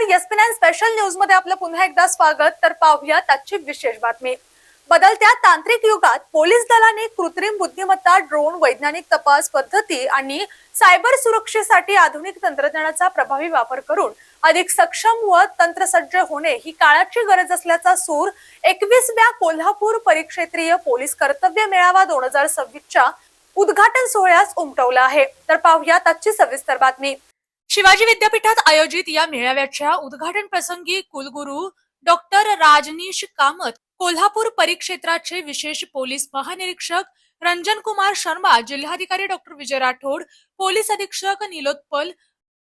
नमस्कार, एसपी9 special news मध्ये आपलं पुन्हा एकदा स्वागत. तर पाहूया आजची विशेष बातमी. बदलत्या तांत्रिक युगात पोलीस दलाने कृत्रिम बुद्धिमत्ता, ड्रोन, वैज्ञानिक तपास पद्धती आणि सायबर सुरक्षेसाठी आधुनिक तंत्रज्ञानाचा प्रभावी वापर करून अधिक सक्षम व तंत्रसज्ज होणे ही काळाची गरज असल्याचा सूर 21व्या कोल्हापूर परिक्षेत्रीय पोलीस कर्तव्य मेळावा 2026च्या उद्घाटन सोहळ्यास उमटवला आहे. तर पाहूया आजची सविस्तर बातमी. शिवाजी विद्यापीठात आयोजित या मेळाव्याच्या उद्घाटन प्रसंगी कुलगुरू डॉक्टर राजनीश कामत, कोल्हापूर परिक्षेत्राचे विशेष पोलीस महानिरीक्षक रंजन कुमार शर्मा, जिल्हाधिकारी डॉक्टर विजय राठोड, पोलीस अधीक्षक नीलोत्पल,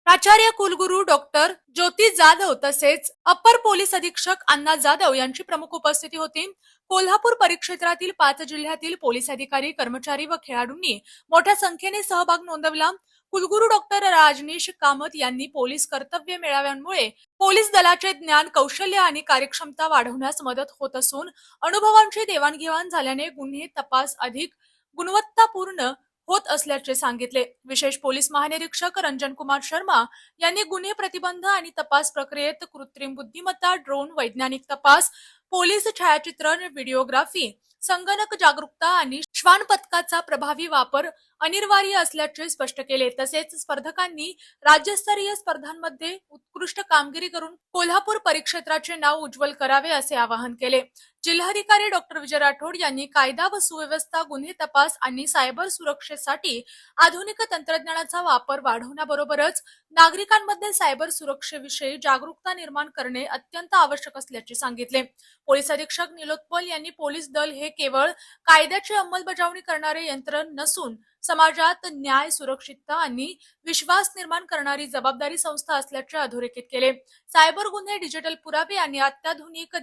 प्राचार्य कुलगुरू डॉक्टर ज्योती जाधव तसेच अप्पर पोलीस अधीक्षक अण्णा जाधव यांची प्रमुख उपस्थिती होती. कोल्हापूर परिक्षेत्रातील 5 जिल्ह्यातील पोलीस अधिकारी, कर्मचारी व खेळाडूंनी मोठ्या संख्येने सहभाग नोंदवला. कुलगुरू डॉक्टर राजनीश कामत यांनी पोलीस कर्तव्य मेळाव्यांमुळे पोलीस दलाचे ज्ञान, कौशल्य आणि कार्यक्षमता वाढवण्यास मदत होत असून अनुभवांची देवाणघेवाण झाल्याने गुन्हे तपास अधिक गुणवत्तापूर्ण होत असल्याचे सांगितले. विशेष पोलीस महानिरीक्षक रंजन कुमार शर्मा यांनी गुन्हे प्रतिबंध आणि तपास प्रक्रियेत कृत्रिम बुद्धिमत्ता, ड्रोन, वैज्ञानिक तपास, पोलीस छायाचित्रण, व्हिडिओग्राफी, संगणक जागरूकता आणि श्वान पथकाचा प्रभावी वापर अनिवार्य असल्याचे स्पष्ट केले. तसेच स्पर्धकांनी राज्यस्तरीय स्पर्धांमध्ये उत्कृष्ट कामगिरी करून कोल्हापूर परिक्षेत्राचे नाव उज्ज्वल करावे असे आवाहन केले. जिल्हाधिकारी डॉक्टर विजय राठोड यांनी कायदा व सुव्यवस्था, गुन्हे तपास आणि सायबर सुरक्षेसाठी आधुनिक तंत्रज्ञानाचा वापर वाढवण्याबरोबरच नागरिकांमध्ये सायबर सुरक्षेविषयी जागरूकता निर्माण करणे अत्यंत आवश्यक असल्याचे सांगितले. पोलीस अधीक्षक नीलोत्पल यांनी पोलीस दल हे केवळ कायद्याची अंमलबजावणी करणारे यंत्र नसून समाजात न्याय, सुरक्षितता आणि विश्वास निर्माण करणारी जबाबदारी संस्था असल्याचे अधोरेखित केले. सायबर गुन्हे, डिजिटल पुरावे आणि अत्याधुनिक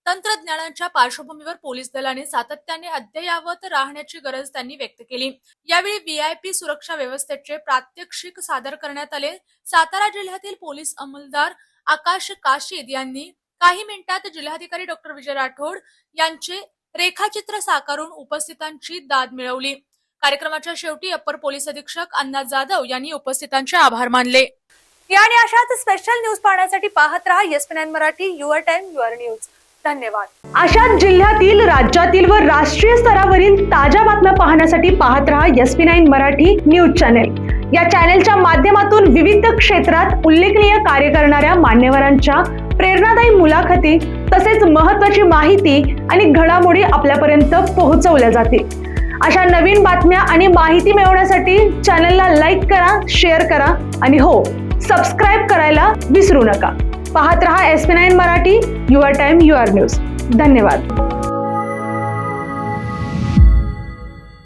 तंत्रज्ञानाच्या पार्श्वभूमीवर पोलीस दलाने सातत्याने अद्ययावत राहण्याची गरज त्यांनी व्यक्त केली. यावेळी व्हीआयपी सुरक्षा व्यवस्थेचे प्रात्यक्षिक सादर करण्यात आले. सातारा जिल्ह्यातील पोलीस अंमलदार आकाश काशीद यांनी काही मिनिटात जिल्हाधिकारी डॉक्टर विजय राठोड यांचे रेखाचित्र साकारून उपस्थितांची दाद मिळवली. कार्यक्रमाच्या शेवटी अप्पर पोलीस अधीक्षक अण्णा जाधव यांनी उपस्थितांचे आभार मानले. आणि अशाच स्पेशल न्यूज पाहण्यासाठी पाहत रहा एसपी9 Marathi, your time your news. धन्यवाद. अशाच जिल्ह्यातील, राज्यातील व राष्ट्रीय स्तरावरील ताज्या बातम्या पाहण्यासाठी पाहत रहा एसपी9 मराठी न्यूज चॅनेल. या चॅनेलच्या माध्यमातून विविध क्षेत्रात उल्लेखनीय कार्य करणाऱ्या मान्यवरांच्या प्रेरणादायी मुलाखती तसेच महत्त्वाची माहिती आणि घडामोडी आपल्यापर्यंत पोहोचवल्या जातील. अशा नवीन बातम्या आणि माहिती मिळवण्यासाठी चॅनलला लाईक करा, शेअर करा आणि हो, सबस्क्राईब करायला विसरू नका. पाहत रहा एसपी9 Marathi, your time your news. धन्यवाद.